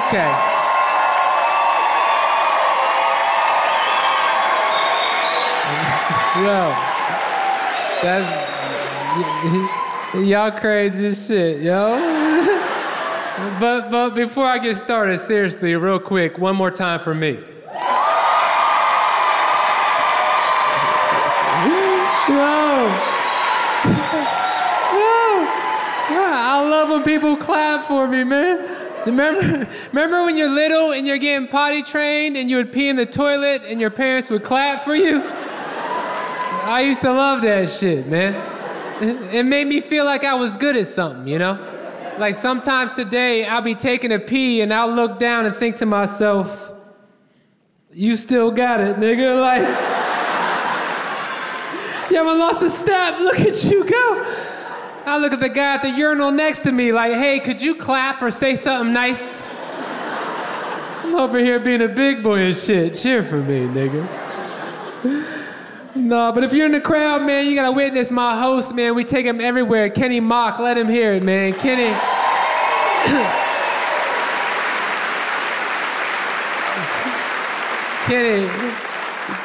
Okay. Yo, that's y'all crazy as shit, yo. But before I get started, seriously, real quick, one more time for me. I love when people clap for me, man. Remember when you're little and you're getting potty trained and you would pee in the toilet and your parents would clap for you? I used to love that shit, man. It made me feel like I was good at something, you know? Like sometimes today I'll be taking a pee and I'll look down and think to myself, you still got it, nigga. Like, you haven't lost a step, look at you go. I look at the guy at the urinal next to me like, hey, could you clap or say something nice? I'm over here being a big boy and shit. Cheer for me, nigga. No, but if you're in the crowd, man, you gotta witness my host, man. We take him everywhere. Kenny Mock, let him hear it, man. Kenny.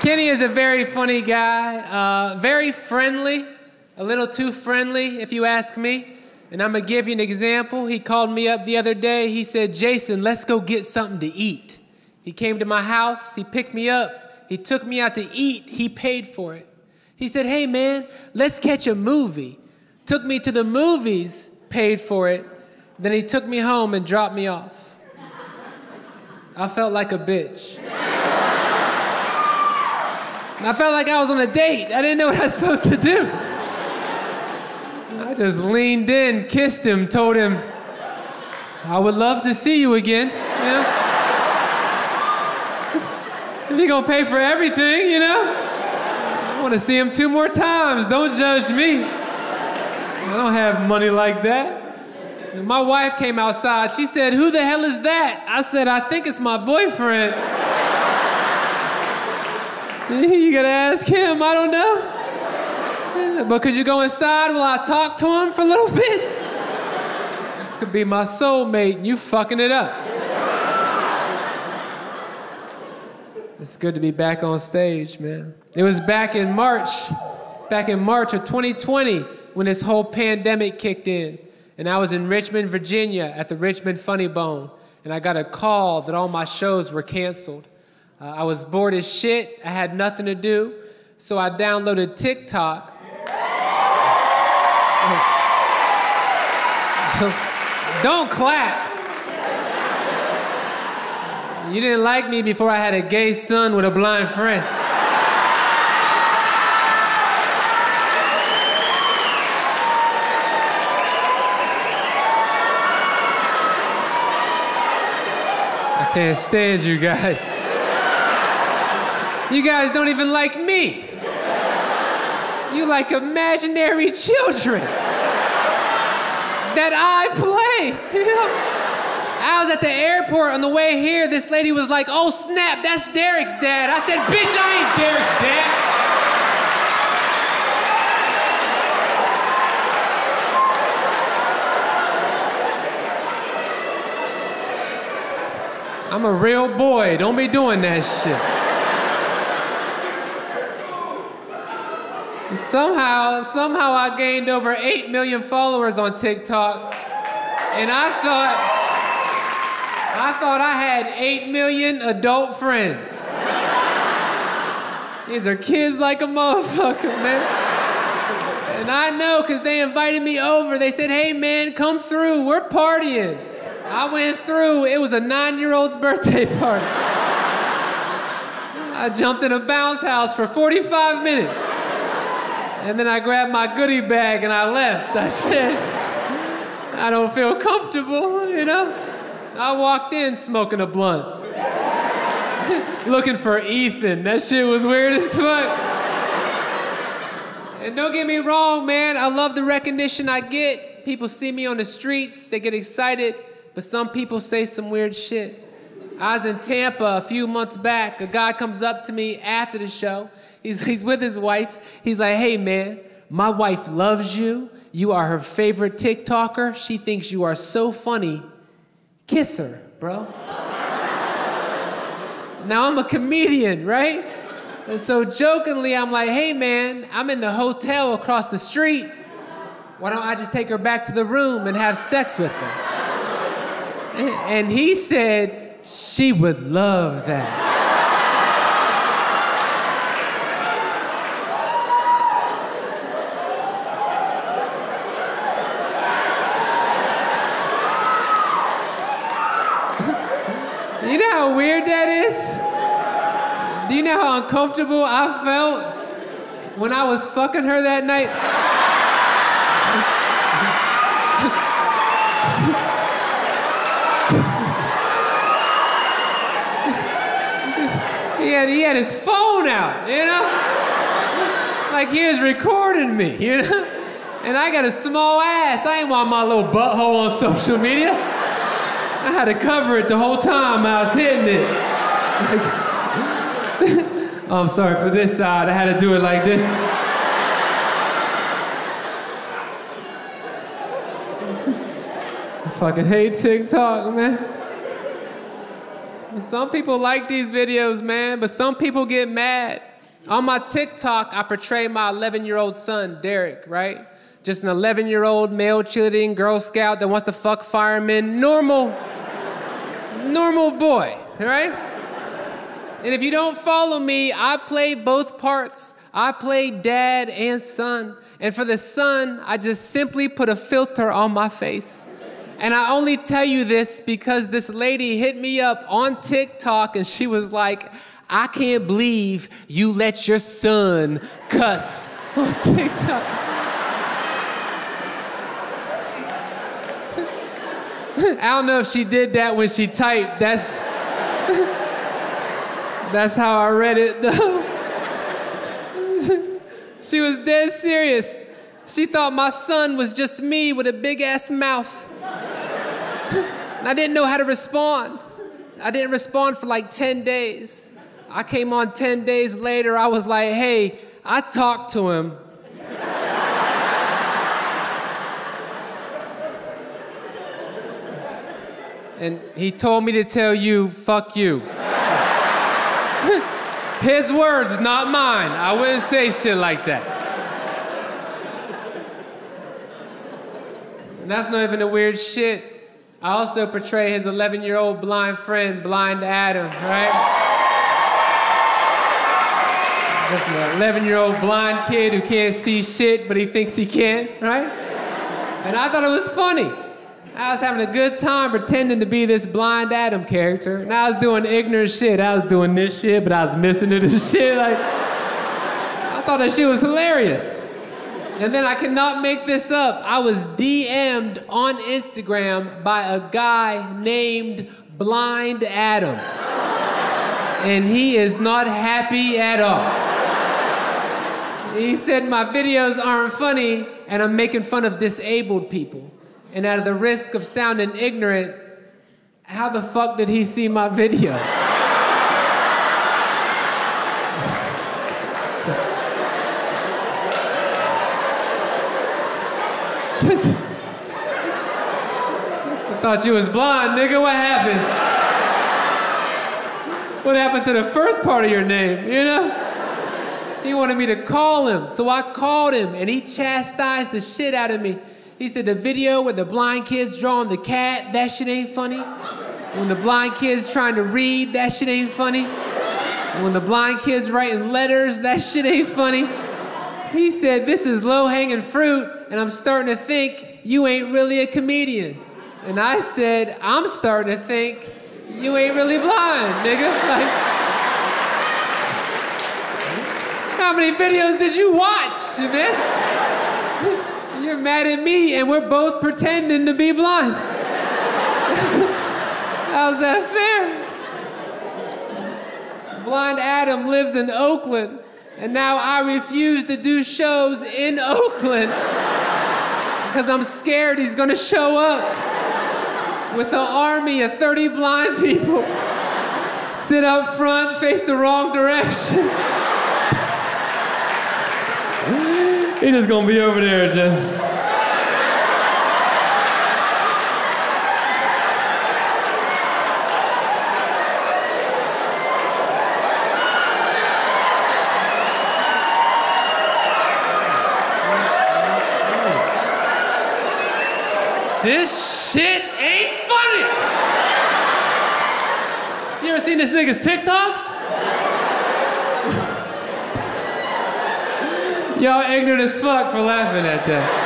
Kenny is a very funny guy, very friendly, a little too friendly, if you ask me. And I'm gonna give you an example. He called me up the other day. He said, Jason, let's go get something to eat. He came to my house, he picked me up. He took me out to eat. He paid for it. He said, hey, man, let's catch a movie. Took me to the movies, paid for it. Then he took me home and dropped me off. I felt like a bitch. I felt like I was on a date. I didn't know what I was supposed to do. I just leaned in, kissed him, told him, I would love to see you again, you know? If you're gonna pay for everything, you know? I wanna see him 2 more times, don't judge me. I don't have money like that. And my wife came outside, she said, who the hell is that? I said, I think it's my boyfriend. You gotta ask him, I don't know. But could you go inside while I talk to him for a little bit? This could be my soulmate, and you fucking it up. It's good to be back on stage, man. It was back in March of 2020 when this whole pandemic kicked in. And I was in Richmond, Virginia at the Richmond Funny Bone. And I got a call that all my shows were canceled. I was bored as shit. I had nothing to do. So I downloaded TikTok. Don't clap. You didn't like me before I had a gay son with a blind friend. I can't stand you guys. You guys don't even like me. You like imaginary children that I play. You know? I was at the airport on the way here. This lady was like, oh snap, that's Derek's dad. I said, bitch, I ain't Derek's dad. I'm a real boy. Don't be doing that shit. Somehow I gained over 8 million followers on TikTok. And I thought I had 8 million adult friends. These are kids like a motherfucker, man. And I know because they invited me over. They said, hey, man, come through. We're partying. I went through. It was a 9-year-old's birthday party. I jumped in a bounce house for 45 minutes. And then I grabbed my goodie bag and I left. I said, I don't feel comfortable, you know? I walked in smoking a blunt. Looking for Ethan. That shit was weird as fuck. And don't get me wrong, man. I love the recognition I get. People see me on the streets. They get excited. But some people say some weird shit. I was in Tampa a few months back. A guy comes up to me after the show. He's with his wife. He's like, hey, man, my wife loves you. You are her favorite TikToker. She thinks you are so funny. Kiss her. bro. Now I'm a comedian, right? And so jokingly, I'm like, hey man, I'm in the hotel across the street. Why don't I just take her back to the room and have sex with her? And he said, she would love that. You know how weird that is? Do you know how uncomfortable I felt when I was fucking her that night? He had his phone out, you know? Like he was recording me, you know? And I got a small ass. I ain't want my little butthole on social media. I had to cover it the whole time I was hitting it. Oh, I'm sorry, for this side, I had to do it like this. I fucking hate TikTok, man. Some people like these videos, man, but some people get mad. On my TikTok, I portray my 11-year-old son, Derek, right? Just an 11-year-old male cheerleading Girl Scout that wants to fuck firemen. Normal boy, right? And if you don't follow me, I play both parts. I play dad and son. And for the son, I just simply put a filter on my face. And I only tell you this because this lady hit me up on TikTok and she was like, I can't believe you let your son cuss on TikTok. I don't know if she did that when she typed. That's how I read it, though. She was dead serious. She thought my son was just me with a big-ass mouth. And I didn't know how to respond. I didn't respond for like 10 days. I came on 10 days later. I was like, hey, I talked to him. And he told me to tell you, fuck you. His words, not mine. I wouldn't say shit like that. And that's not even the weird shit. I also portray his 11-year-old blind friend, Blind Adam, right? Just an 11-year-old blind kid who can't see shit, but he thinks he can, right? And I thought it was funny. I was having a good time pretending to be this Blind Adam character. And I was doing ignorant shit. I was doing this shit, but I was missing it and shit. Like, I thought that shit was hilarious. And then I cannot make this up. I was DM'd on Instagram by a guy named Blind Adam. And he is not happy at all. He said my videos aren't funny and I'm making fun of disabled people. And out of the risk of sounding ignorant, how the fuck did he see my video? I thought you was blind, nigga. What happened? What happened to the first part of your name, you know? He wanted me to call him, so I called him, and he chastised the shit out of me. He said the video where the blind kid's drawing the cat, that shit ain't funny. When the blind kid's trying to read, that shit ain't funny. And when the blind kid's writing letters, that shit ain't funny. He said, this is low-hanging fruit, and I'm starting to think you ain't really a comedian. And I said, I'm starting to think you ain't really blind, nigga. Like, how many videos did you watch, man? You're mad at me, and we're both pretending to be blind. How's that fair? Blind Adam lives in Oakland, and now I refuse to do shows in Oakland because I'm scared he's gonna show up with an army of 30 blind people, sit up front, face the wrong direction. He's just gonna be over there, just. this shit ain't funny. You ever seen this nigga's TikToks? Y'all ignorant as fuck for laughing at that.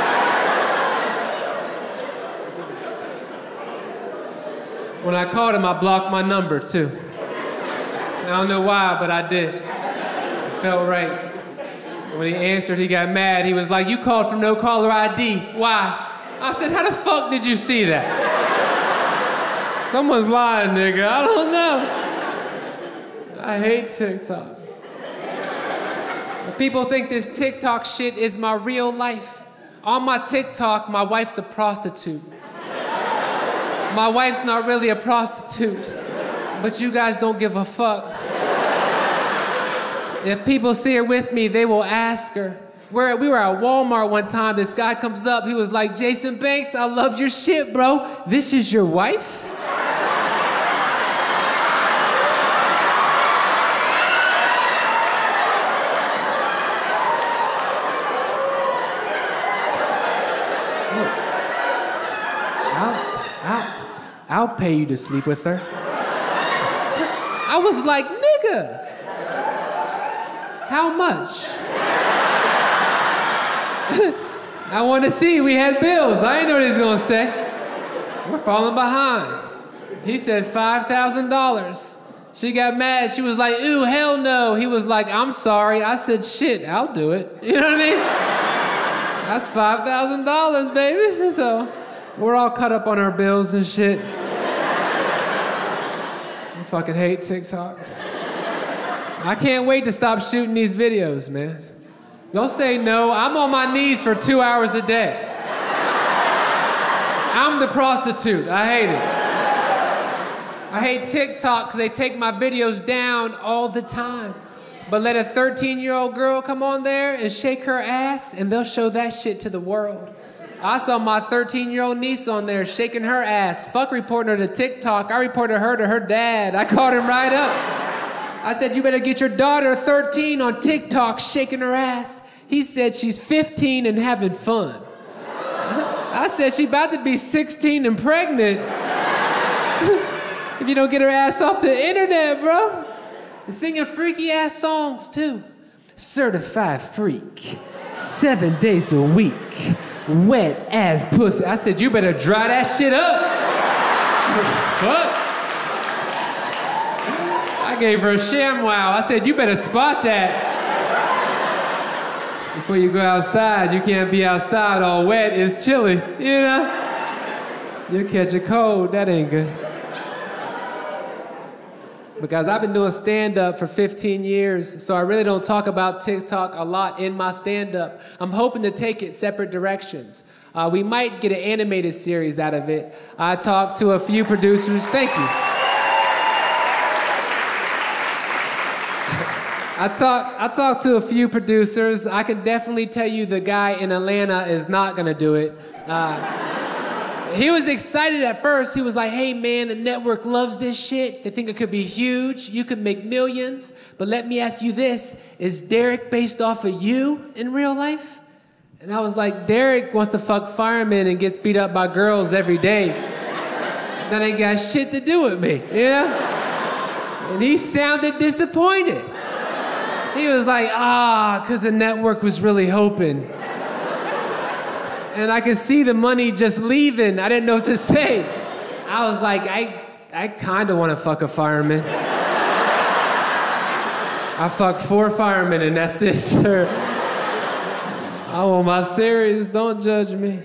When I called him, I blocked my number too. I don't know why, but I did. It felt right. When he answered, he got mad. He was like, you called from no caller ID. Why? I said, how the fuck did you see that? Someone's lying, nigga. I don't know. I hate TikTok. People think this TikTok shit is my real life. On my TikTok, my wife's a prostitute. My wife's not really a prostitute, but you guys don't give a fuck. If people see her with me, they will ask her. We were at Walmart one time, this guy comes up, he was like, Jason Banks, I love your shit, bro. This is your wife? I'll pay you to sleep with her. I was like, nigga, how much? I want to see, we had bills. I didn't know what he was gonna say. We're falling behind. He said $5,000. She got mad, she was like, ooh, hell no. He was like, I'm sorry. I said, shit, I'll do it. You know what I mean? That's $5,000, baby. So we're all cut up on our bills and shit. I fucking hate TikTok. I can't wait to stop shooting these videos, man. Don't say no. I'm on my knees for 2 hours a day. I'm the prostitute. I hate it. I hate TikTok because they take my videos down all the time. But let a 13-year-old girl come on there and shake her ass, and they'll show that shit to the world. I saw my 13-year-old niece on there shaking her ass. Fuck reporting her to TikTok. I reported her to her dad. I called him right up. I said, you better get your daughter 13 on TikTok shaking her ass. He said she's 15 and having fun. I said she about to be 16 and pregnant. If you don't get her ass off the internet, bro. And singing freaky ass songs too. Certified freak, 7 days a week. Wet ass pussy. I said, you better dry that shit up. Fuck. I gave her a ShamWow. I said, you better spot that. Before you go outside, you can't be outside all wet. It's chilly, you know? You'll catch a cold. That ain't good. Because I've been doing stand-up for 15 years, so I really don't talk about TikTok a lot in my stand-up. I'm hoping to take it separate directions. We might get an animated series out of it. I talked to a few producers. Thank you. I talked to a few producers. I can definitely tell you the guy in Atlanta is not gonna do it. He was excited at first. He was like, hey man, the network loves this shit. They think it could be huge. You could make millions. But let me ask you this, is Derek based off of you in real life? And I was like, Derek wants to fuck firemen and gets beat up by girls every day. That ain't got shit to do with me, you know? And he sounded disappointed. He was like, because the network was really hoping. And I could see the money just leaving. I didn't know what to say. I was like, I kind of want to fuck a fireman. I fucked 4 firemen and that's it, sir. I want my series, don't judge me.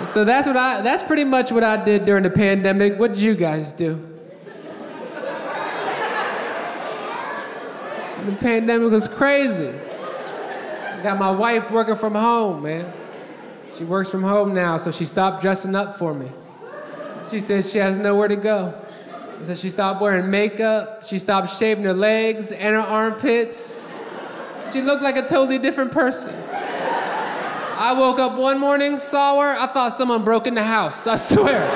So that's pretty much what I did during the pandemic. What did you guys do? The pandemic was crazy. I got my wife working from home, man. She works from home now, so she stopped dressing up for me. She says she has nowhere to go. So she stopped wearing makeup, she stopped shaving her legs and her armpits. She looked like a totally different person. I woke up one morning, saw her, I thought someone broke in the house, I swear.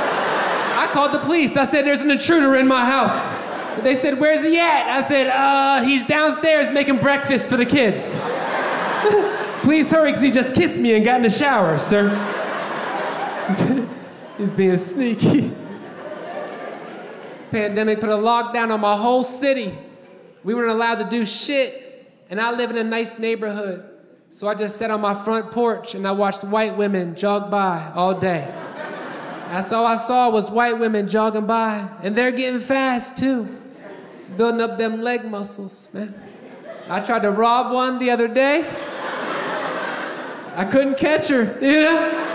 I called the police, I said, there's an intruder in my house. They said, where's he at? I said, he's downstairs making breakfast for the kids. Please hurry, because he just kissed me and got in the shower, sir. He's being sneaky. Pandemic put a lockdown on my whole city. We weren't allowed to do shit, and I live in a nice neighborhood. So I just sat on my front porch and I watched white women jog by all day. That's all I saw was white women jogging by, and they're getting fast too. Building up them leg muscles, man. I tried to rob one the other day. I couldn't catch her, you know?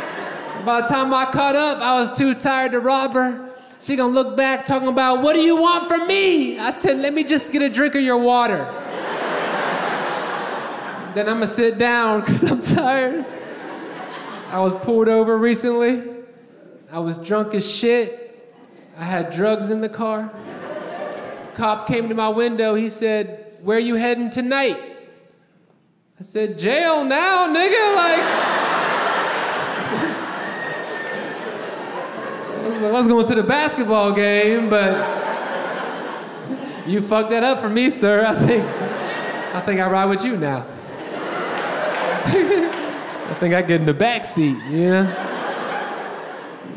By the time I caught up, I was too tired to rob her. She gonna look back talking about, what do you want from me? I said, let me just get a drink of your water. Then I'm gonna sit down because I'm tired. I was pulled over recently. I was drunk as shit. I had drugs in the car. Cop came to my window. He said, where you heading tonight? I said, jail now, nigga. Like, I was going to the basketball game, but you fucked that up for me, sir. I think I ride with you now. I think I get in the back seat, you know?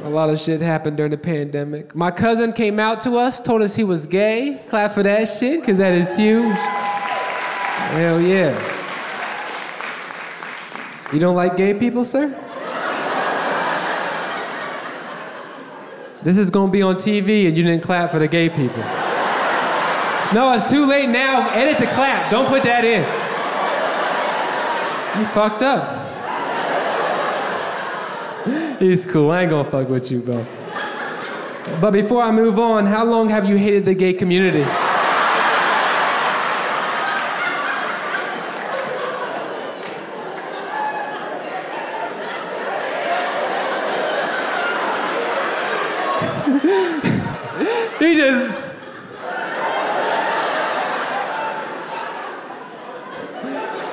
A lot of shit happened during the pandemic. My cousin came out to us, told us he was gay. Clap for that shit, because that is huge. Hell yeah. You don't like gay people, sir? This is gonna be on TV and you didn't clap for the gay people. No, it's too late now. Edit the clap. Don't put that in. You fucked up. He's cool. I ain't gonna fuck with you, bro. But before I move on, how long have you hated the gay community? He just...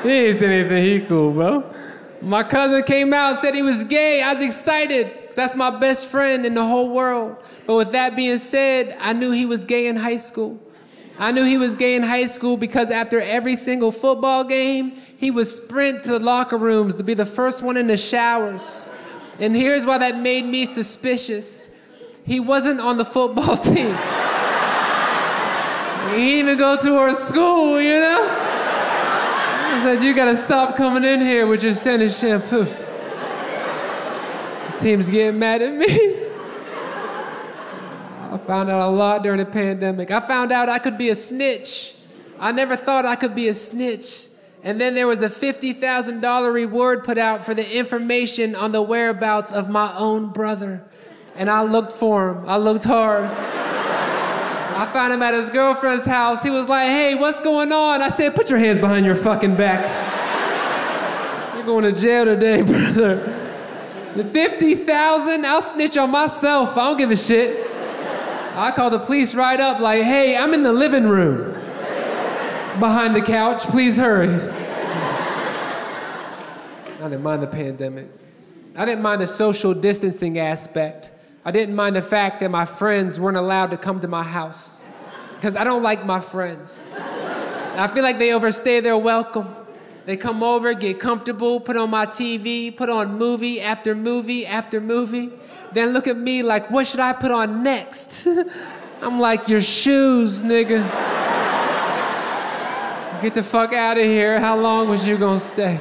He ain't said anything. He cool, bro. My cousin came out, said he was gay. I was excited, because that's my best friend in the whole world. But with that being said, I knew he was gay in high school. I knew he was gay in high school because after every single football game, he would sprint to the locker rooms to be the first one in the showers. And here's why that made me suspicious. He wasn't on the football team. He didn't even go to our school, you know? I said, you gotta stop coming in here with your scented shampoo. The team's getting mad at me. I found out a lot during the pandemic. I found out I could be a snitch. I never thought I could be a snitch. And then there was a $50,000 reward put out for the information on the whereabouts of my own brother. And I looked for him. I looked hard. I found him at his girlfriend's house. He was like, hey, what's going on? I said, put your hands behind your fucking back. You're going to jail today, brother. The $50,000, I'll snitch on myself. I don't give a shit. I call the police right up like, hey, I'm in the living room. Behind the couch, please hurry. I didn't mind the pandemic. I didn't mind the social distancing aspect. I didn't mind the fact that my friends weren't allowed to come to my house. Because I don't like my friends. I feel like they overstay their welcome. They come over, get comfortable, put on my TV, put on movie after movie after movie. Then look at me like, what should I put on next? I'm like, your shoes, nigga. Get the fuck out of here. How long was you gonna stay?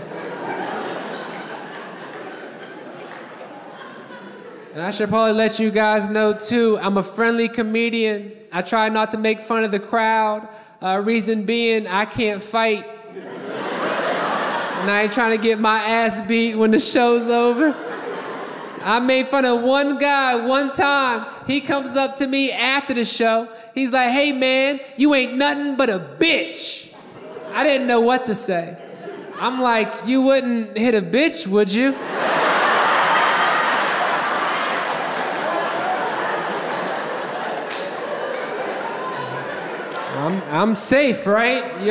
And I should probably let you guys know too, I'm a friendly comedian. I try not to make fun of the crowd. Reason being, I can't fight. And I ain't trying to get my ass beat when the show's over. I made fun of one guy one time. He comes up to me after the show. He's like, hey man, you ain't nothing but a bitch. I didn't know what to say. I'm like, you wouldn't hit a bitch, would you? I'm safe, right?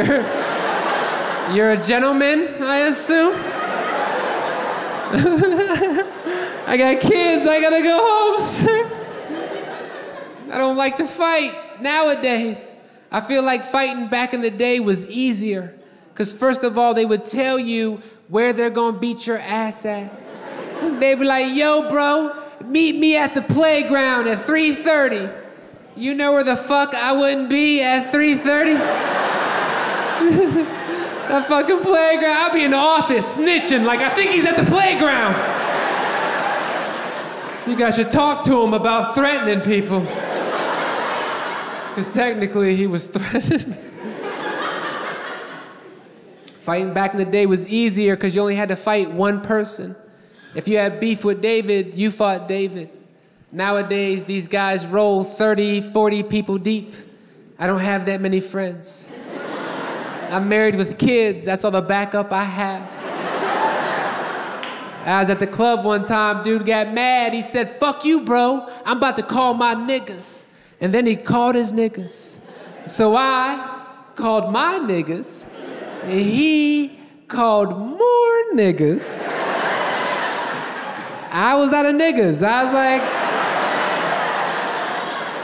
You're a gentleman, I assume? I got kids, I gotta go home, sir. I don't like to fight nowadays. I feel like fighting back in the day was easier. Because first of all, they would tell you where they're gonna beat your ass at. They'd be like, yo, bro, meet me at the playground at 3:30. You know where the fuck I wouldn't be at 3:30? That fucking playground. I'll be in the office snitching like I think he's at the playground. You guys should talk to him about threatening people. Because technically he was threatened. Fighting back in the day was easier because you only had to fight one person. If you had beef with David, you fought David. Nowadays, these guys roll 30, 40 people deep. I don't have that many friends. I'm married with kids. That's all the backup I have. I was at the club one time. Dude got mad. He said, "Fuck you, bro. I'm about to call my niggas." And then he called his niggas. So I called my niggas. And he called more niggas. I was out of niggas. I was like,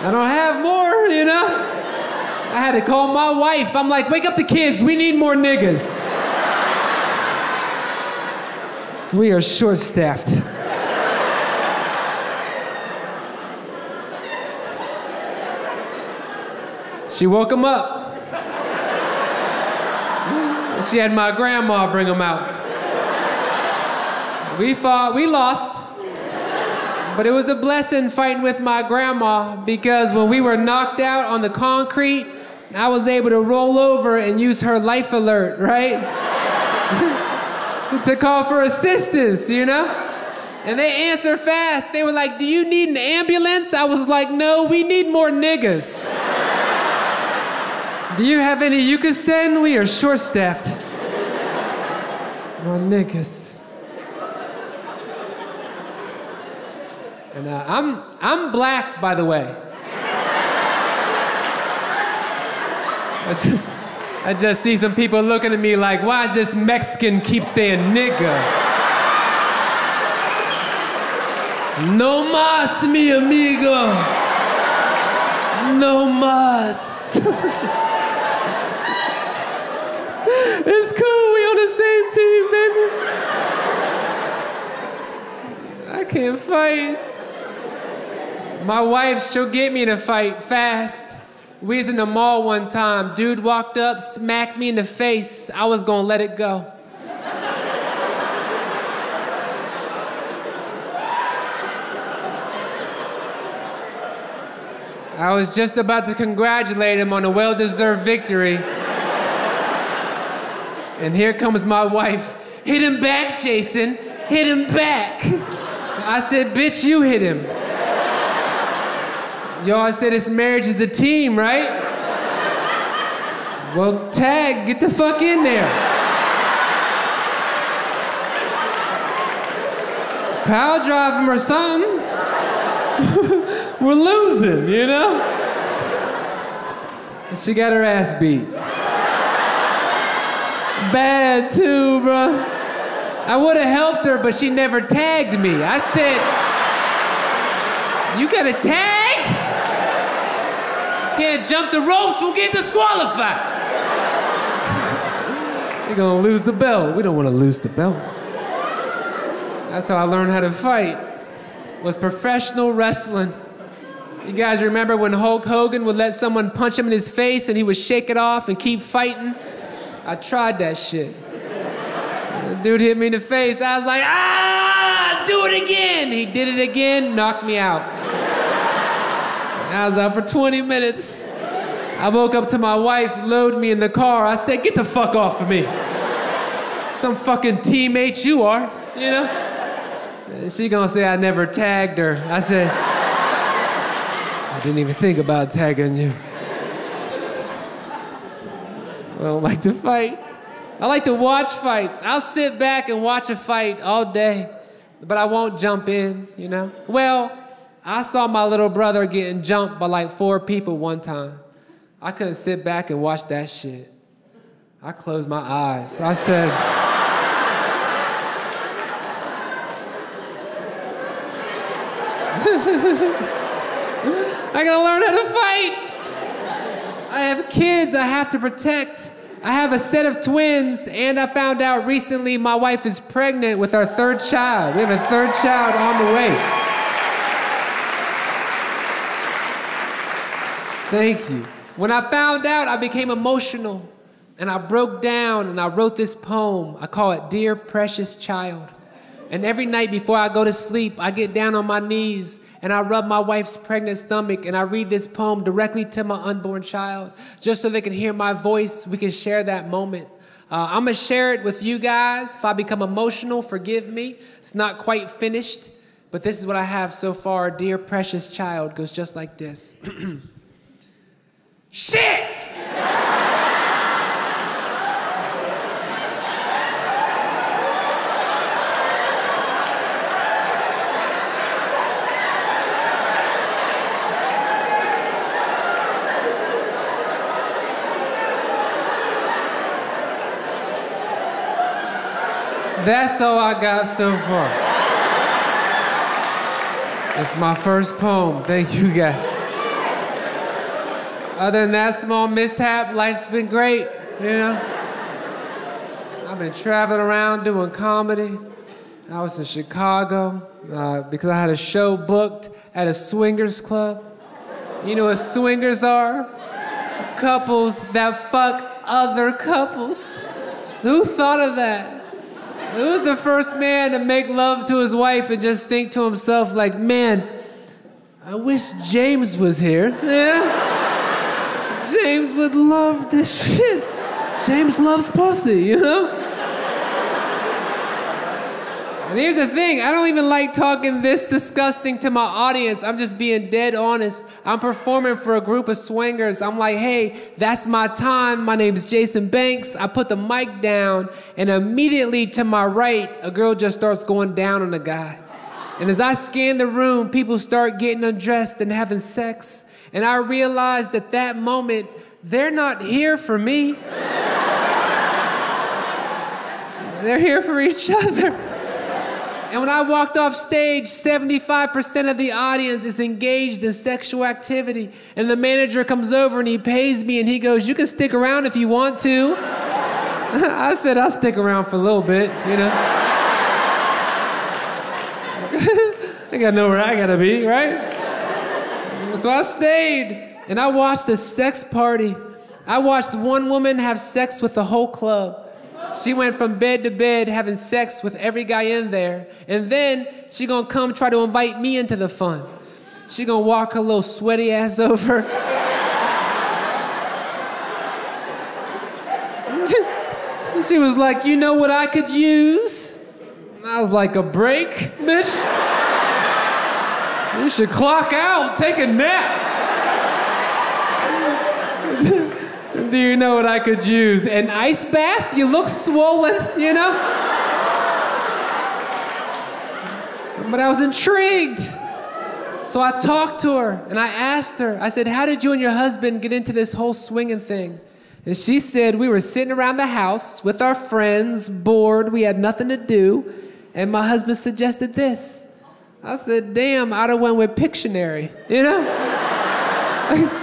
I don't have more, you know? I had to call my wife. I'm like, wake up the kids. We need more niggas. We are short-staffed. She woke him up. She had my grandma bring him out. We fought, we lost. But it was a blessing fighting with my grandma because when we were knocked out on the concrete, I was able to roll over and use her life alert, right? To call for assistance, you know? And they answered fast. They were like, "Do you need an ambulance?" I was like, "No, we need more niggas." "Do you have any you could send? We are short-staffed." More niggas. And I'm black, by the way. I just see some people looking at me like, why does this Mexican keep saying nigga? No mas, mi amigo. No mas. It's cool, we on the same team, baby. I can't fight. My wife, she'll get me in a fight fast. We was in the mall one time. Dude walked up, smacked me in the face. I was gonna let it go. I was just about to congratulate him on a well-deserved victory. And here comes my wife. "Hit him back, Jason. Hit him back." I said, "Bitch, you hit him." Y'all said this marriage is a team, right? Well, tag, get the fuck in there. Power drive him or something. We're losing, you know? She got her ass beat. Bad too, bro. I would have helped her, but she never tagged me. I said, "You gotta tag? Can't jump the ropes, we'll get disqualified." You're gonna lose the belt. We don't wanna lose the belt. That's how I learned how to fight, was professional wrestling. You guys remember when Hulk Hogan would let someone punch him in his face and he would shake it off and keep fighting? I tried that shit. The dude hit me in the face. I was like, "Ah, do it again." He did it again, knocked me out. I was out for 20 minutes. I woke up to my wife load me in the car. I said, "Get the fuck off of me. Some fucking teammate you are, you know?" And she gonna say I never tagged her. I said, "I didn't even think about tagging you." I don't like to fight. I like to watch fights. I'll sit back and watch a fight all day, but I won't jump in, you know? Well, I saw my little brother getting jumped by like 4 people one time. I couldn't sit back and watch that shit. I closed my eyes. I said, I gotta learn how to fight. I have kids I have to protect. I have a set of twins, and I found out recently my wife is pregnant with our 3rd child. We have a 3rd child on the way. Thank you. When I found out, I became emotional, and I broke down, and I wrote this poem. I call it Dear Precious Child. And every night before I go to sleep, I get down on my knees, and I rub my wife's pregnant stomach, and I read this poem directly to my unborn child, just so they can hear my voice. We can share that moment. I'm gonna share it with you guys. If I become emotional, forgive me. It's not quite finished, but this is what I have so far. Dear Precious Child goes just like this. Shit! That's all I got so far. It's my first poem. Thank you guys. Other than that small mishap, life's been great, you know? I've been traveling around doing comedy. I was in Chicago because I had a show booked at a swingers club. You know what swingers are? Couples that fuck other couples. Who thought of that? Who's the first man to make love to his wife and just think to himself like, man, I wish James was here. Yeah? James would love this shit. James loves pussy, you know? And here's the thing, I don't even like talking this disgusting to my audience. I'm just being dead honest. I'm performing for a group of swingers. I'm like, hey, that's my time. My name is Jason Banks. I put the mic down, and immediately to my right, a girl just starts going down on a guy. And as I scan the room, people start getting undressed and having sex. And I realized at that moment, they're not here for me. They're here for each other. And when I walked off stage, 75% of the audience is engaged in sexual activity. And the manager comes over and he pays me and he goes, you can stick around if you want to. I said, I'll stick around for a little bit, you know. I gotta know where I gotta be, right? So I stayed, and I watched a sex party. I watched one woman have sex with the whole club. She went from bed to bed having sex with every guy in there. And then she gonna come try to invite me into the fun. She gonna walk her little sweaty ass over. She was like, you know what I could use? And I was like, a break, bitch? You should clock out, take a nap. Do you know what I could use? An ice bath? You look swollen, you know? But I was intrigued. So I talked to her and I asked her, I said, how did you and your husband get into this whole swinging thing? And she said, we were sitting around the house with our friends, bored, we had nothing to do, and my husband suggested this. I said, damn, I'd have went with Pictionary, you know?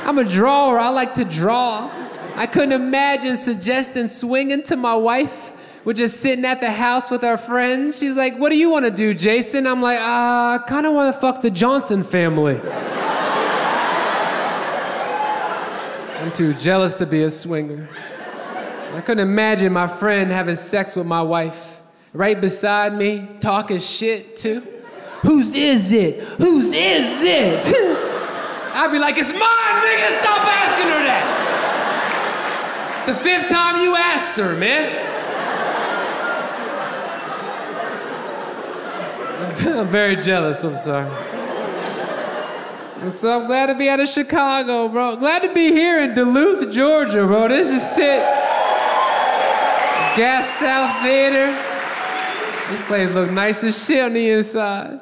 I'm a drawer, I like to draw. I couldn't imagine suggesting swinging to my wife. We're just sitting at the house with our friends. She's like, what do you want to do, Jason? I'm like, I kind of want to fuck the Johnson family. I'm too jealous to be a swinger. I couldn't imagine my friend having sex with my wife. Right beside me, talking shit too. Whose is it? Whose is it? I'd be like, it's mine, nigga, stop asking her that. It's the 5th time you asked her, man. I'm very jealous, I'm sorry. And so I'm glad to be out of Chicago, bro. Glad to be here in Duluth, Georgia, bro. This is shit. Gas South Theater. This place look nice as shit on the inside.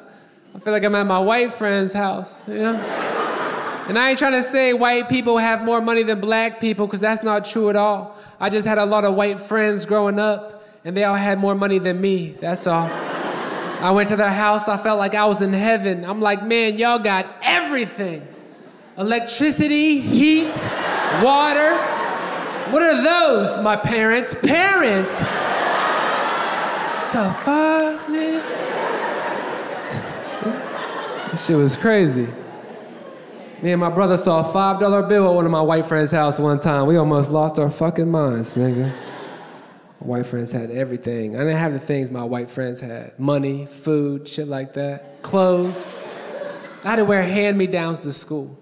I feel like I'm at my white friend's house, you know? And I ain't trying to say white people have more money than black people, because that's not true at all. I just had a lot of white friends growing up, and they all had more money than me, that's all. I went to their house, I felt like I was in heaven. I'm like, man, y'all got everything. Electricity, heat, water. What are those, my parents? Parents? The fuck, nigga? That shit was crazy. Me and my brother saw a $5 bill at one of my white friends' house one time. We almost lost our fucking minds, nigga. My white friends had everything. I didn't have the things my white friends had. Money, food, shit like that. Clothes. I had to wear hand-me-downs to school.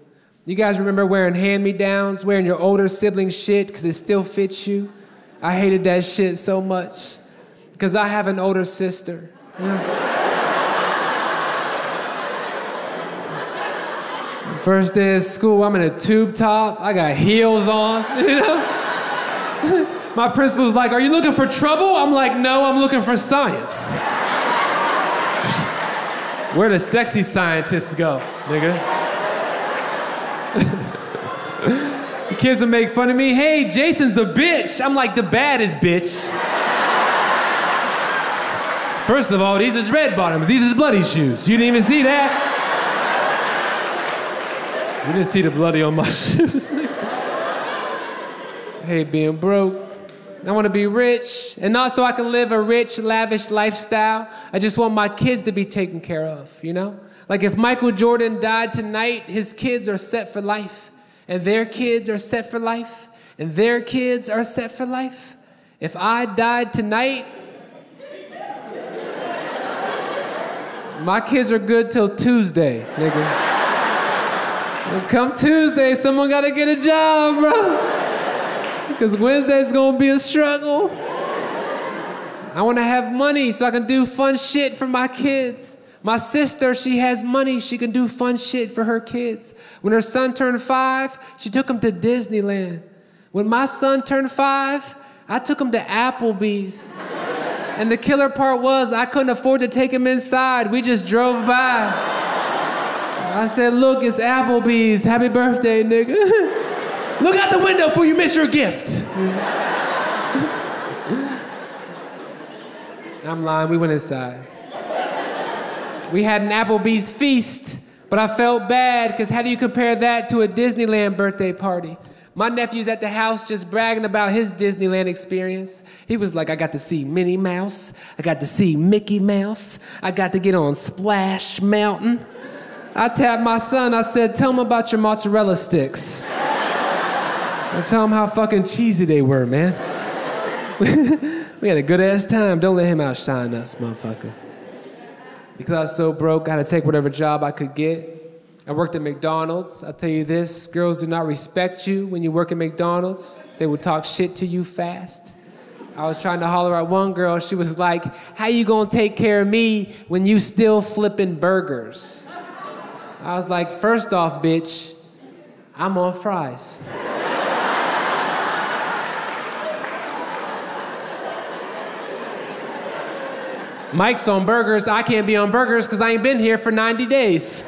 You guys remember wearing hand-me-downs, wearing your older sibling's shit because it still fits you? I hated that shit so much because I have an older sister. You know? First day of school, I'm in a tube top. I got heels on, you know? My principal's like, are you looking for trouble? I'm like, no, I'm looking for science. Where the sexy scientists go, nigga? The kids will make fun of me. Hey, Jason's a bitch. I'm like, the baddest bitch. First of all, these is red bottoms. These is bloody shoes. You didn't even see that? You didn't see the bloody on my shoes, nigga. I hate being broke. I want to be rich, and not so I can live a rich, lavish lifestyle. I just want my kids to be taken care of, you know? Like if Michael Jordan died tonight, his kids are set for life, and their kids are set for life, and their kids are set for life. If I died tonight, my kids are good till Tuesday, nigga. Come Tuesday, someone gotta get a job, bro. Because Wednesday's gonna be a struggle. I wanna have money so I can do fun shit for my kids. My sister, she has money, she can do fun shit for her kids. When her son turned 5, she took him to Disneyland. When my son turned 5, I took him to Applebee's. And the killer part was I couldn't afford to take him inside, we just drove by. I said, look, it's Applebee's. Happy birthday, nigga. Look out the window before you miss your gift. I'm lying, we went inside. We had an Applebee's feast, but I felt bad because how do you compare that to a Disneyland birthday party? My nephew's at the house just bragging about his Disneyland experience. He was like, I got to see Minnie Mouse. I got to see Mickey Mouse. I got to get on Splash Mountain. I tapped my son, I said, tell him about your mozzarella sticks. And tell him how fucking cheesy they were, man. We had a good ass time. Don't let him outshine us, motherfucker. Because I was so broke, I had to take whatever job I could get. I worked at McDonald's. I'll tell you this, girls do not respect you when you work at McDonald's. They will talk shit to you fast. I was trying to holler at one girl, she was like, how you gonna take care of me when you still flipping burgers? I was like, first off, bitch, I'm on fries. Mike's on burgers, I can't be on burgers because I ain't been here for 90 days.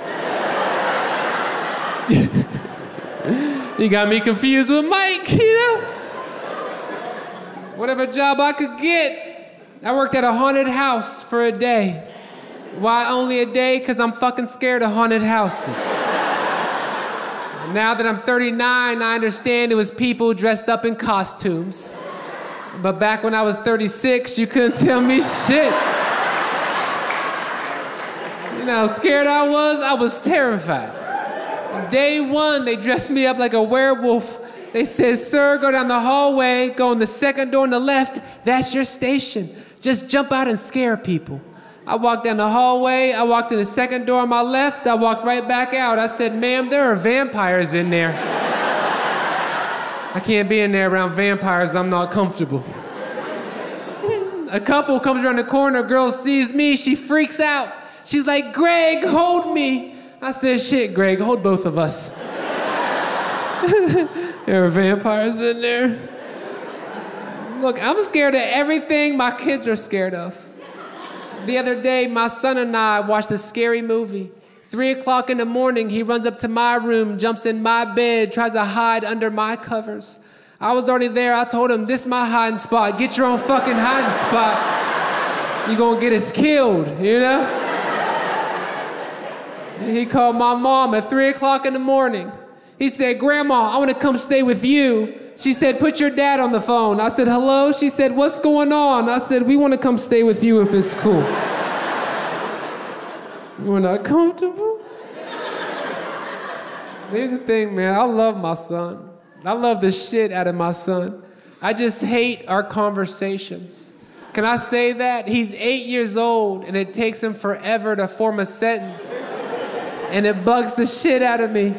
You got me confused with Mike, you know? Whatever job I could get. I worked at a haunted house for a day. Why only a day? Because I'm fucking scared of haunted houses. Now that I'm 39, I understand it was people dressed up in costumes. But back when I was 36, you couldn't tell me shit. You know how scared I was? I was terrified. Day one, they dressed me up like a werewolf. They said, sir, go down the hallway, go in the second door on the left, that's your station. Just jump out and scare people. I walked down the hallway, I walked in the second door on my left, I walked right back out. I said, ma'am, there are vampires in there. I can't be in there around vampires, I'm not comfortable. A couple comes around the corner, girl sees me, she freaks out. She's like, Greg, hold me. I said, shit, Greg, hold both of us. There are vampires in there. Look, I'm scared of everything my kids are scared of. The other day, my son and I watched a scary movie. 3 o'clock in the morning, he runs up to my room, jumps in my bed, tries to hide under my covers. I was already there. I told him, this is my hiding spot. Get your own fucking hiding spot. You're gonna get us killed, you know? He called my mom at 3 o'clock in the morning. He said, Grandma, I want to come stay with you. She said, put your dad on the phone. I said, hello? She said, what's going on? I said, we want to come stay with you if it's cool. We're not comfortable. Here's the thing, man. I love my son. I love the shit out of my son. I just hate our conversations. Can I say that? He's 8 years old, and it takes him forever to form a sentence. And it bugs the shit out of me.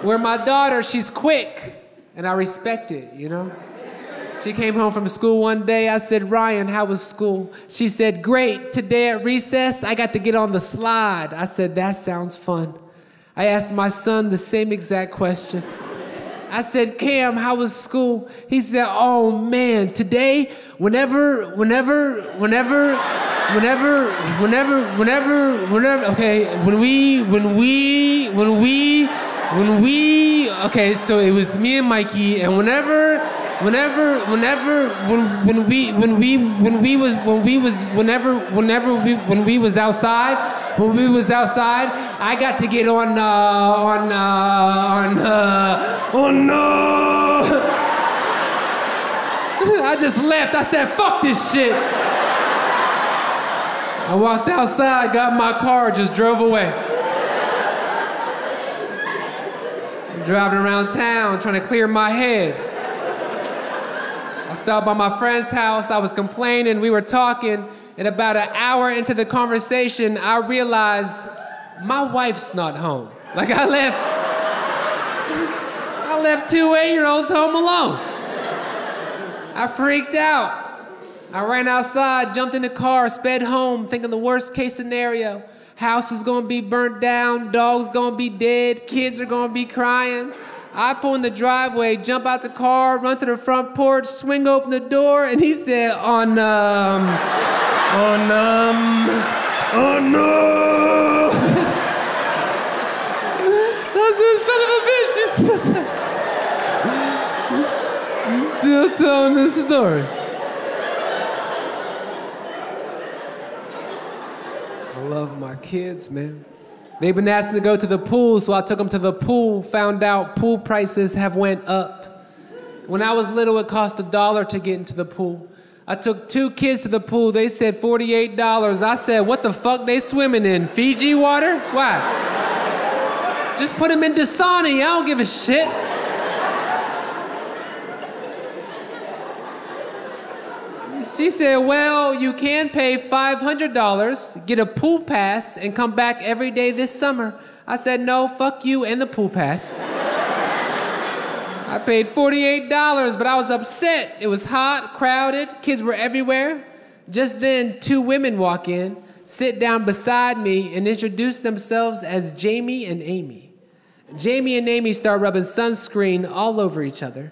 Where my daughter, she's quick, and I respect it, you know? She came home from school one day. I said, Ryan, how was school? She said, great. Today at recess, I got to get on the slide. I said, that sounds fun. I asked my son the same exact question. I said, Cam, how was school? He said, oh man, today, whenever, okay, so it was me and Mikey, and when we was outside, I got to get on I just left. I said, fuck this shit. I walked outside, got in my car, just drove away. I'm driving around town, trying to clear my head. I stopped by my friend's house. I was complaining. We were talking. And about an hour into the conversation, I realized my wife's not home. Like I left two 8-year-olds home alone. I freaked out. I ran outside, jumped in the car, sped home, thinking the worst case scenario. House is gonna be burnt down, dog's gonna be dead, kids are gonna be crying. I pull in the driveway, jump out the car, run to the front porch, swing open the door, and he said, oh no. That's a son of a bitch. You're still telling this story. I love my kids, man. They've been asking to go to the pool, so I took them to the pool, found out pool prices have went up. When I was little, it cost $1 to get into the pool. I took 2 kids to the pool, they said $48. I said, what the fuck they swimming in, Fiji water? Why? Just put them in Dasani, I don't give a shit. She said, well, you can pay $500, get a pool pass, and come back every day this summer. I said, no, fuck you and the pool pass. I paid $48, but I was upset. It was hot, crowded, kids were everywhere. Just then, 2 women walk in, sit down beside me, and introduce themselves as Jamie and Amy. Jamie and Amy start rubbing sunscreen all over each other.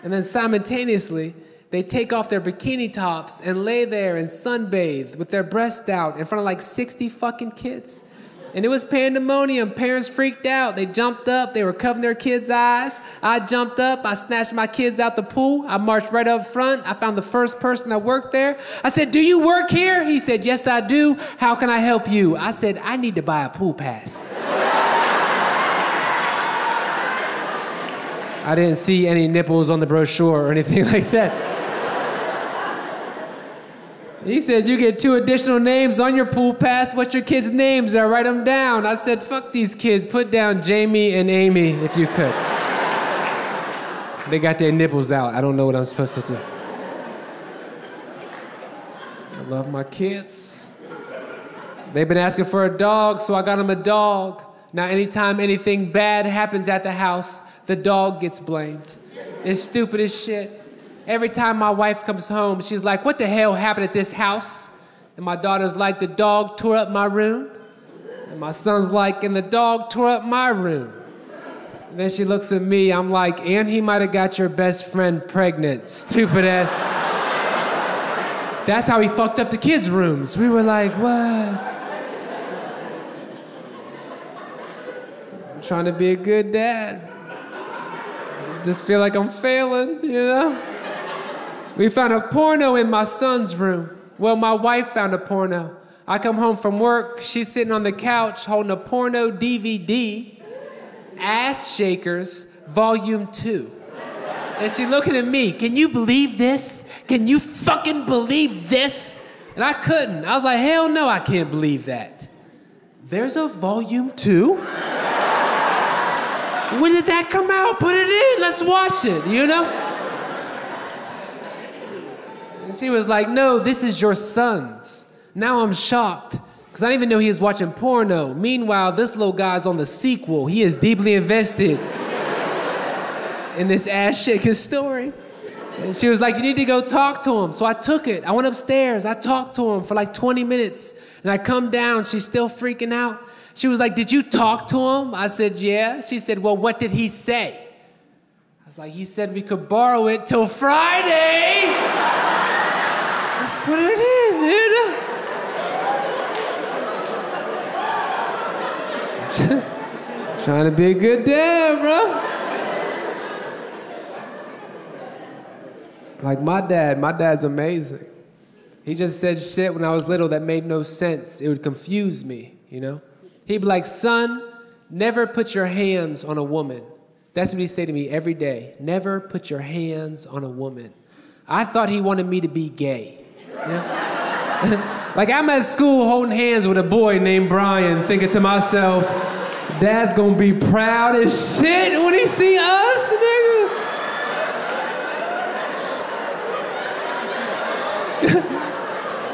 And then simultaneously, they take off their bikini tops and lay there and sunbathe with their breasts out in front of like 60 fucking kids. And it was pandemonium. Parents freaked out. They jumped up. They were covering their kids' eyes. I jumped up. I snatched my kids out the pool. I marched right up front. I found the first person that worked there. I said, do you work here? He said, yes, I do. How can I help you? I said, I need to buy a pool pass. I didn't see any nipples on the brochure or anything like that. He said, you get 2 additional names on your pool pass. What your kids' names are, write them down. I said, fuck these kids. Put down Jamie and Amy if you could. They got their nipples out. I don't know what I'm supposed to do. I love my kids. They've been asking for a dog, so I got them a dog. Now, anytime anything bad happens at the house, the dog gets blamed. It's stupid as shit. Every time my wife comes home, she's like, what the hell happened at this house? And my daughter's like, the dog tore up my room. And my son's like, and the dog tore up my room. And then she looks at me, I'm like, and he might have got your best friend pregnant, stupid ass. That's how he fucked up the kids' rooms. We were like, what? I'm trying to be a good dad. I just feel like I'm failing, you know? We found a porno in my son's room. Well, my wife found a porno. I come home from work, she's sitting on the couch holding a porno DVD, Ass Shakers, Volume 2. And she's looking at me, can you believe this? Can you fucking believe this? And I couldn't. I was like, hell no, I can't believe that. There's a Volume 2? When did that come out? Put it in, let's watch it, you know? And she was like, no, this is your son's. Now I'm shocked, because I didn't even know he was watching porno. Meanwhile, this little guy's on the sequel. He is deeply invested in this ass-shaking story. And she was like, you need to go talk to him. So I took it. I went upstairs. I talked to him for like 20 minutes. And I come down. She's still freaking out. She was like, did you talk to him? I said, yeah. She said, well, what did he say? I was like, he said we could borrow it till Friday. Let's put it in, you know? Trying to be a good dad, bro. Like my dad's amazing. He just said shit when I was little that made no sense. It would confuse me, you know? He'd be like, son, never put your hands on a woman. That's what he'd say to me every day. Never put your hands on a woman. I thought he wanted me to be gay. You know? Like I'm at school holding hands with a boy named Brian, thinking to myself, Dad's gonna be proud as shit when he see us, nigga.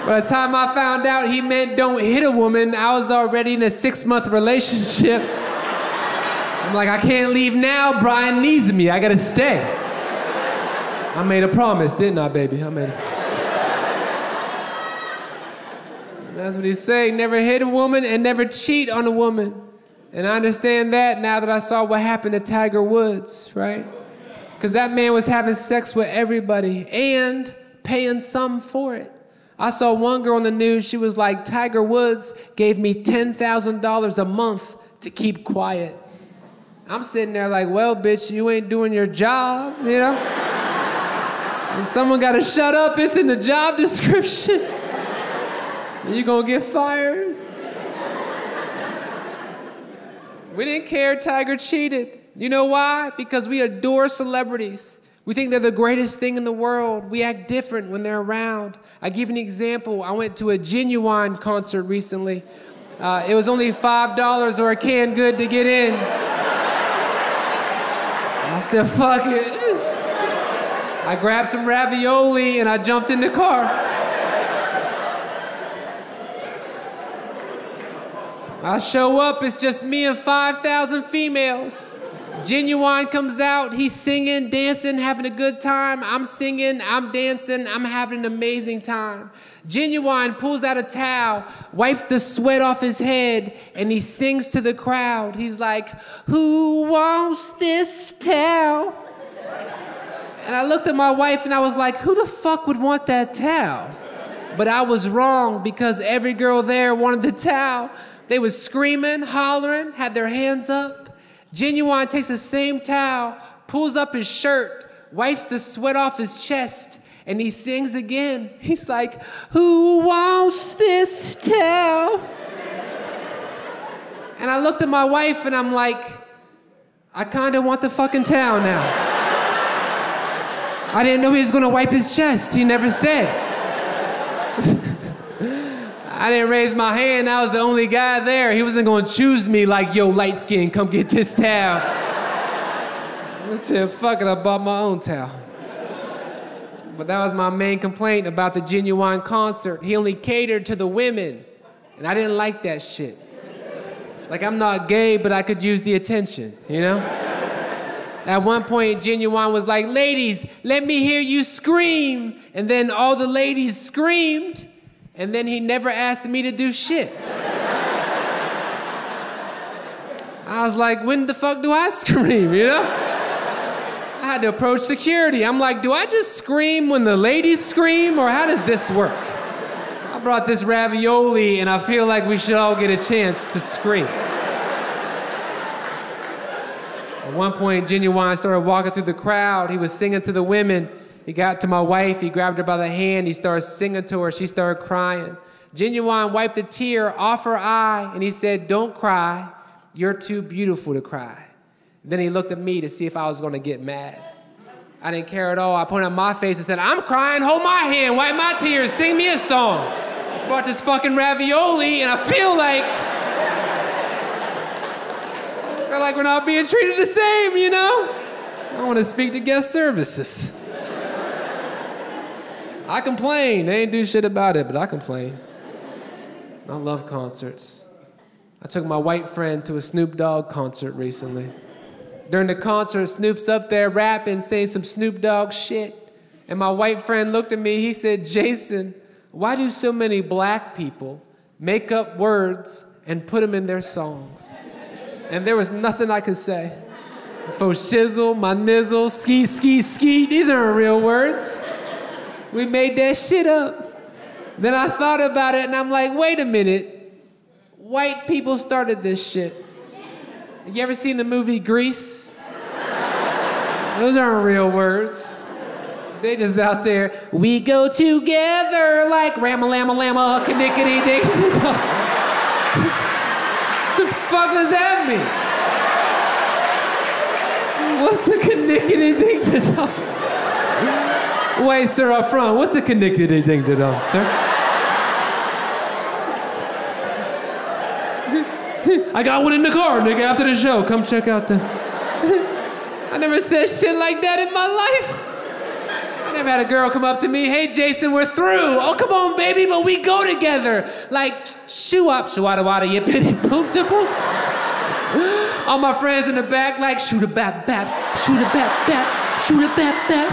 By the time I found out he meant don't hit a woman, I was already in a 6-month relationship. I'm like, I can't leave now. Brian needs me. I gotta stay. I made a promise, didn't I, baby? I made it. That's what he's saying. Never hit a woman and never cheat on a woman. And I understand that now that I saw what happened to Tiger Woods, right? Because that man was having sex with everybody and paying some for it. I saw one girl on the news, she was like, Tiger Woods gave me $10,000 a month to keep quiet. I'm sitting there like, well, bitch, you ain't doing your job, you know? And someone gotta shut up, it's in the job description. You gonna get fired? We didn't care Tiger cheated. You know why? Because we adore celebrities. We think they're the greatest thing in the world. We act different when they're around. I give an example. I went to a Genuine concert recently. It was only $5 or a canned good to get in. I said, fuck it. I grabbed some ravioli and I jumped in the car. I show up, it's just me and 5,000 females. Genuine comes out, he's singing, dancing, having a good time. I'm singing, I'm dancing, I'm having an amazing time. Genuine pulls out a towel, wipes the sweat off his head, and he sings to the crowd. He's like, who wants this towel? And I looked at my wife and I was like, who the fuck would want that towel? But I was wrong because every girl there wanted the towel. They was screaming, hollering, had their hands up. Genuine takes the same towel, pulls up his shirt, wipes the sweat off his chest, and he sings again. He's like, who wants this towel? And I looked at my wife and I'm like, I kinda want the fucking towel now. I didn't know he was gonna wipe his chest. He never said. I didn't raise my hand, I was the only guy there. He wasn't gonna choose me like, yo, light skin, come get this towel. I said, fuck it, I bought my own towel. But that was my main complaint about the Genuine concert. He only catered to the women, and I didn't like that shit. Like, I'm not gay, but I could use the attention, you know? At one point, Genuine was like, ladies, let me hear you scream. And then all the ladies screamed. And then he never asked me to do shit. I was like, when the fuck do I scream, you know? I had to approach security. I'm like, do I just scream when the ladies scream, or how does this work? I brought this ravioli, and I feel like we should all get a chance to scream. At one point, Genuine started walking through the crowd. He was singing to the women. He got to my wife, he grabbed her by the hand, he started singing to her, she started crying. Genuine wiped a tear off her eye, and he said, don't cry, you're too beautiful to cry. Then he looked at me to see if I was gonna get mad. I didn't care at all. I pointed at my face and said, I'm crying, hold my hand, wipe my tears, sing me a song. I brought this fucking ravioli, and I feel Feel like we're not being treated the same, you know? I want to speak to guest services. I complain. They ain't do shit about it, but I complain. I love concerts. I took my white friend to a Snoop Dogg concert recently. During the concert, Snoop's up there rapping, saying some Snoop Dogg shit. And my white friend looked at me, he said, Jason, why do so many black people make up words and put them in their songs? And there was nothing I could say. Faux shizzle, my nizzle, ski, ski, ski, these aren't real words. We made that shit up. Then I thought about it and I'm like, wait a minute. White people started this shit. You ever seen the movie Grease? Those aren't real words. They just out there, we go together like rama-lama-lama, knickety-dink. The fuck does that mean? What's the knickety-dink to dong? Wait, sir, up front, what's the knickety-dink to dong, sir? I got one in the car, nigga, after the show. Come check out the... I never said shit like that in my life. I never had a girl come up to me, hey, Jason, we're through. Oh, come on, baby, but we go together. Like, shoo up, shoo-wada wada, you pitty poop to poop. All my friends in the back, like, shoot a bap bap, shoot a bap bap, shoot a bap bap.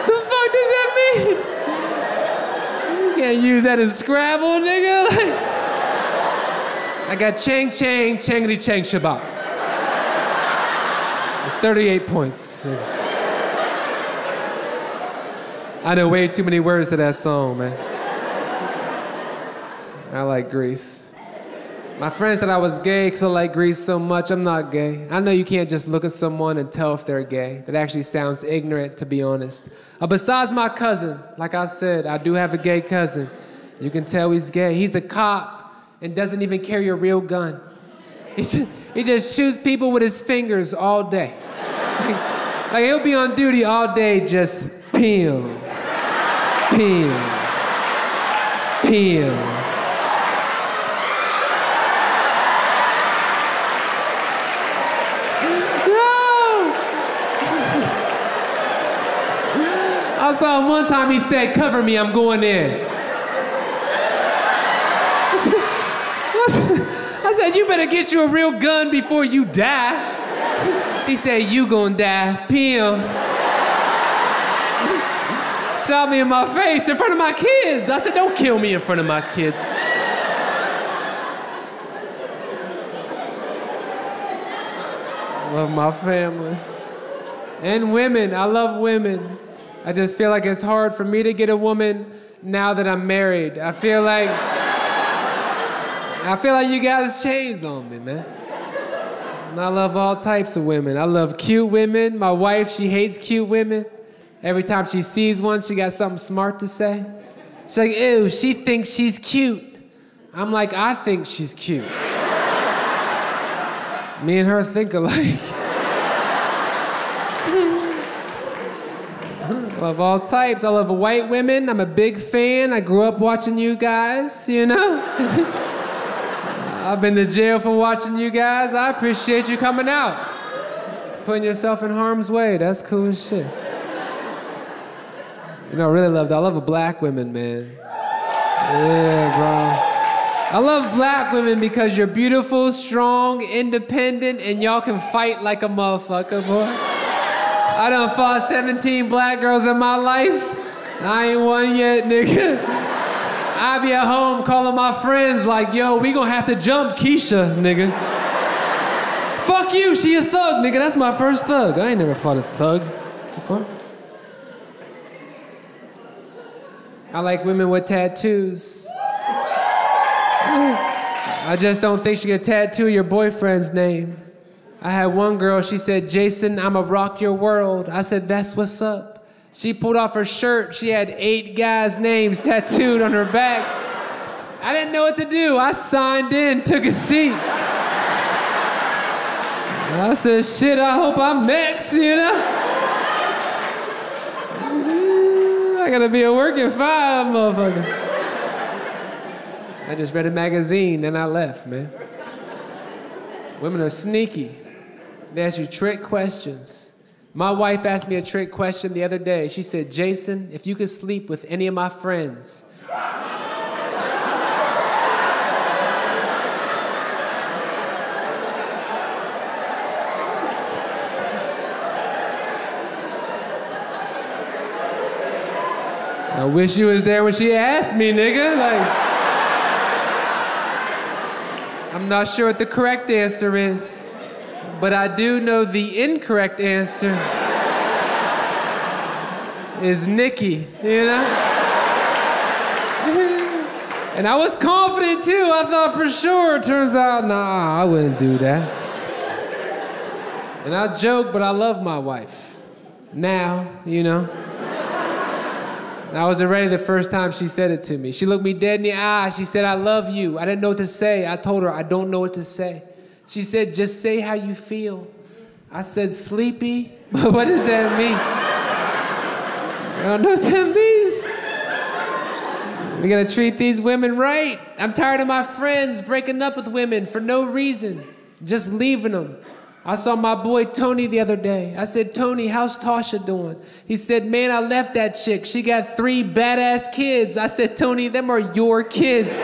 The fuck does that mean? You can't use that in Scrabble, nigga. Like, I got chang chang, changity chang shabbat. It's 38 points. I know way too many words to that song, man. I like Grease. My friends thought I was gay because I like Grease so much. I'm not gay. I know you can't just look at someone and tell if they're gay. That actually sounds ignorant, to be honest. Besides my cousin, like I said, I do have a gay cousin. You can tell he's gay. He's a cop and doesn't even carry a real gun. He just shoots people with his fingers all day. Like he'll be on duty all day just peel, peel, peel. I saw him one time, he said, cover me, I'm going in. I said, you better get you a real gun before you die. He said, you gonna die, Pim. Shot me in my face in front of my kids. I said, don't kill me in front of my kids. Love my family. And women, I love women. I just feel like it's hard for me to get a woman now that I'm married. I feel like you guys changed on me, man. And I love all types of women. I love cute women. My wife, she hates cute women. Every time she sees one, she got something smart to say. She's like, ew, she thinks she's cute. I'm like, I think she's cute. Me and her think alike. I love all types. I love white women. I'm a big fan. I grew up watching you guys, you know? I've been to jail for watching you guys. I appreciate you coming out. Putting yourself in harm's way. That's cool as shit. You know, I really love that. I love black women, man. Yeah, bro. I love black women because you're beautiful, strong, independent, and y'all can fight like a motherfucker, boy. I done fought 17 black girls in my life. I ain't won yet, nigga. I be at home calling my friends like, yo, we gonna have to jump Keisha, nigga. Fuck you, she a thug, nigga. That's my first thug. I ain't never fought a thug before. I like women with tattoos. I just don't think she could tattoo your boyfriend's name. I had one girl, she said, Jason, I'ma rock your world. I said, that's what's up. She pulled off her shirt. She had 8 guys' names tattooed on her back. I didn't know what to do. I signed in, took a seat. I said, shit, I hope I'm next, you know? I gotta be a working 5, motherfucker. I just read a magazine and I left, man. Women are sneaky. They ask you trick questions. My wife asked me a trick question the other day. She said, Jason, if you could sleep with any of my friends, I wish you was there when she asked me, nigga. Like, I'm not sure what the correct answer is, but I do know the incorrect answer is Nikki, you know? And I was confident too. I thought for sure. Turns out, nah, I wouldn't do that. And I joke, but I love my wife. Now, you know? I wasn't ready the first time she said it to me. She looked me dead in the eye. She said, I love you. I didn't know what to say. I told her, I don't know what to say. She said, just say how you feel. I said, sleepy? But what does that mean? I don't know what that means. We gotta treat these women right. I'm tired of my friends breaking up with women for no reason, just leaving them. I saw my boy Tony the other day. I said, Tony, how's Tasha doing? He said, man, I left that chick. She got 3 badass kids. I said, Tony, them are your kids.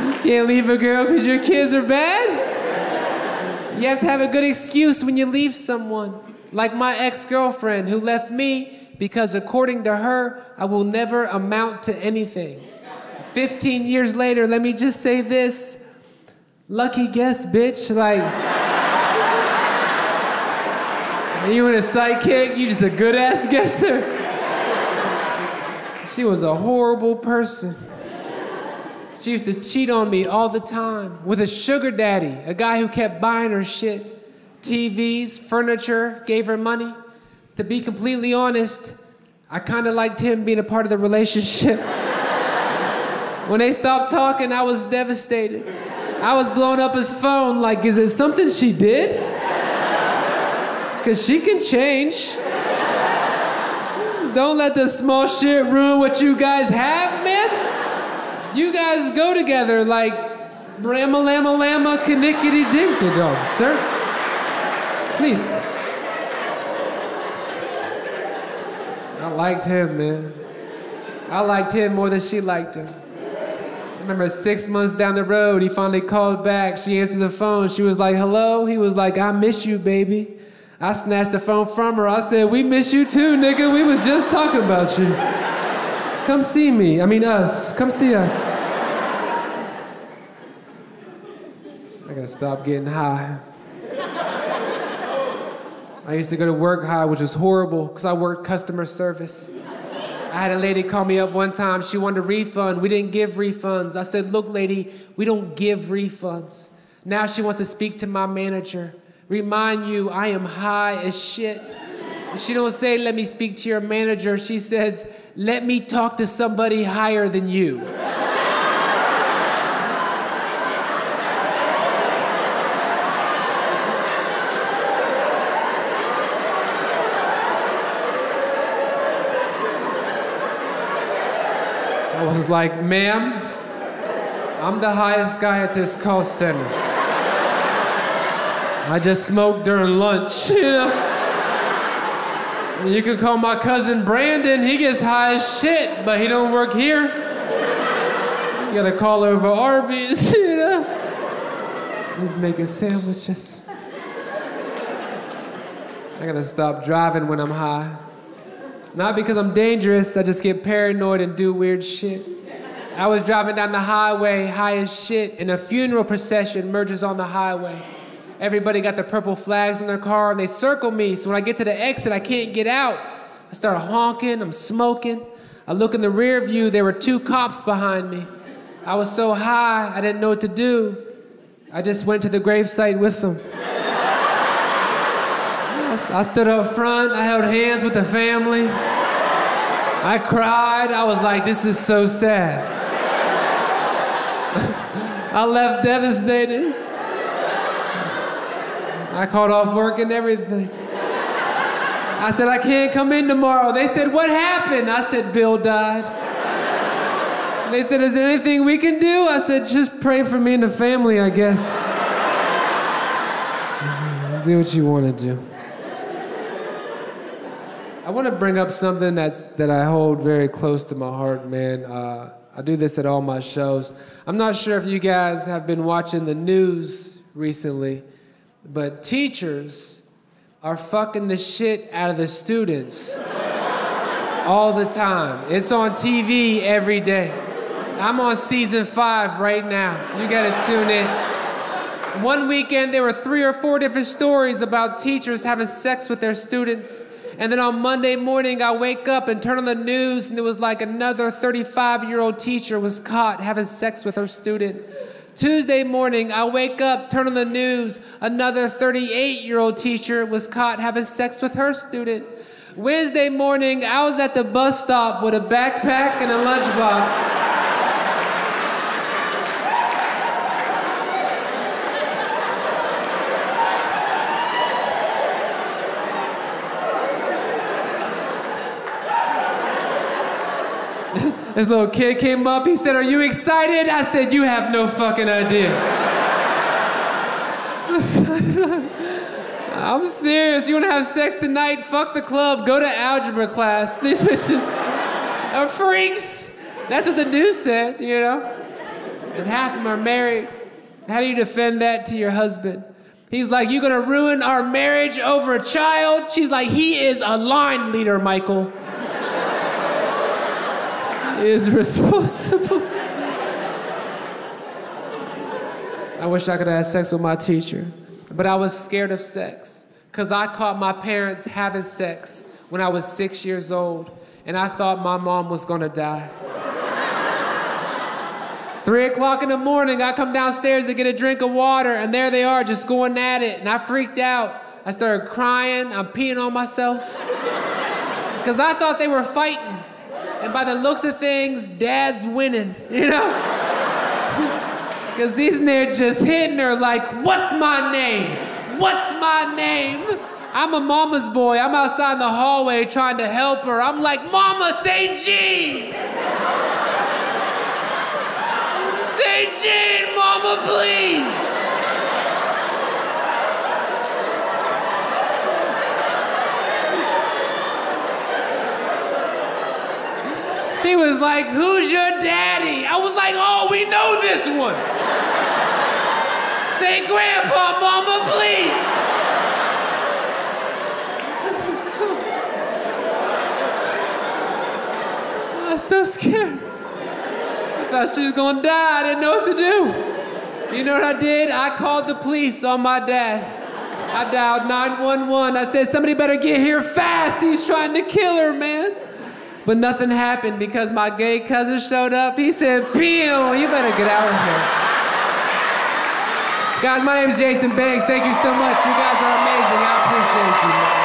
You can't leave a girl because your kids are bad. You have to have a good excuse when you leave someone. Like my ex-girlfriend who left me because according to her, I will never amount to anything. 15 years later, let me just say this. Lucky guess, bitch. Like, you were a sidekick, you just a good ass guesser. She was a horrible person. She used to cheat on me all the time with a sugar daddy, a guy who kept buying her shit. TVs, furniture, gave her money. To be completely honest, I kind of liked him being a part of the relationship. When they stopped talking, I was devastated. I was blowing up his phone like, is it something she did? Because she can change. Don't let the small shit ruin what you guys have, man. You guys go together like Rama Lama Lama Kanickety Dink Dog, sir. Please. I liked him, man. I liked him more than she liked him. I remember 6 months down the road, he finally called back. She answered the phone. She was like, hello? He was like, I miss you, baby. I snatched the phone from her. I said, we miss you too, nigga. We was just talking about you. Come see me. I mean us. Come see us. I gotta stop getting high. I used to go to work high, which was horrible, because I worked customer service. I had a lady call me up one time. She wanted a refund. We didn't give refunds. I said, look, lady, we don't give refunds. Now she wants to speak to my manager. Remind you, I am high as shit. She don't say, let me speak to your manager. She says, let me talk to somebody higher than you. I was like, ma'am, I'm the highest guy at this call center. I just smoked during lunch, you know? You can call my cousin Brandon, he gets high as shit, but he don't work here. You gotta call over Arby's, you know? He's making sandwiches. I gotta stop driving when I'm high. Not because I'm dangerous, I just get paranoid and do weird shit. I was driving down the highway, high as shit, and a funeral procession merges on the highway. Everybody got the purple flags on their car, and they circle me, so when I get to the exit, I can't get out. I start honking, I'm smoking. I look in the rear view, there were 2 cops behind me. I was so high, I didn't know what to do. I just went to the gravesite with them. I stood up front, I held hands with the family. I cried, I was like, this is so sad. I left devastated. I called off work and everything. I said, I can't come in tomorrow. They said, what happened? I said, Bill died. They said, is there anything we can do? I said, just pray for me and the family, I guess. Do what you want to do. I want to bring up something that I hold very close to my heart, man. I do this at all my shows. I'm not sure if you guys have been watching the news recently, but teachers are fucking the shit out of the students all the time. It's on TV every day. I'm on season 5 right now. You gotta tune in. One weekend, there were 3 or 4 different stories about teachers having sex with their students. And then on Monday morning, I wake up and turn on the news, and it was like another 35-year-old teacher was caught having sex with her student. Tuesday morning, I wake up, turn on the news, another 38-year-old teacher was caught having sex with her student. Wednesday morning, I was at the bus stop with a backpack and a lunchbox. This little kid came up, he said, are you excited? I said, you have no fucking idea. I'm serious, you wanna have sex tonight? Fuck the club, go to algebra class. These bitches are freaks. That's what the news said, you know? And half of them are married. How do you defend that to your husband? He's like, you gonna ruin our marriage over a child? She's like, he is a line leader, Michael. Is responsible. I wish I could have had sex with my teacher, but I was scared of sex because I caught my parents having sex when I was 6 years old, and I thought my mom was gonna die. 3 o'clock in the morning, I come downstairs to get a drink of water, and there they are just going at it, and I freaked out. I started crying, I'm peeing on myself because I thought they were fighting. And by the looks of things, Dad's winning, you know? Because he's in there just hitting her like, what's my name? What's my name? I'm a mama's boy. I'm outside in the hallway trying to help her. I'm like, Mama, say Jean. Say Jean, Mama, please. He was like, who's your daddy? I was like, oh, we know this one. Say Grandpa, Mama, please. I was so scared. I thought she was gonna die. I didn't know what to do. You know what I did? I called the police on my dad. I dialed 911. I said, somebody better get here fast. He's trying to kill her, man. But nothing happened because my gay cousin showed up. He said, Pew, you better get out of here. Guys, my name is Jason Banks. Thank you so much. You guys are amazing. I appreciate you.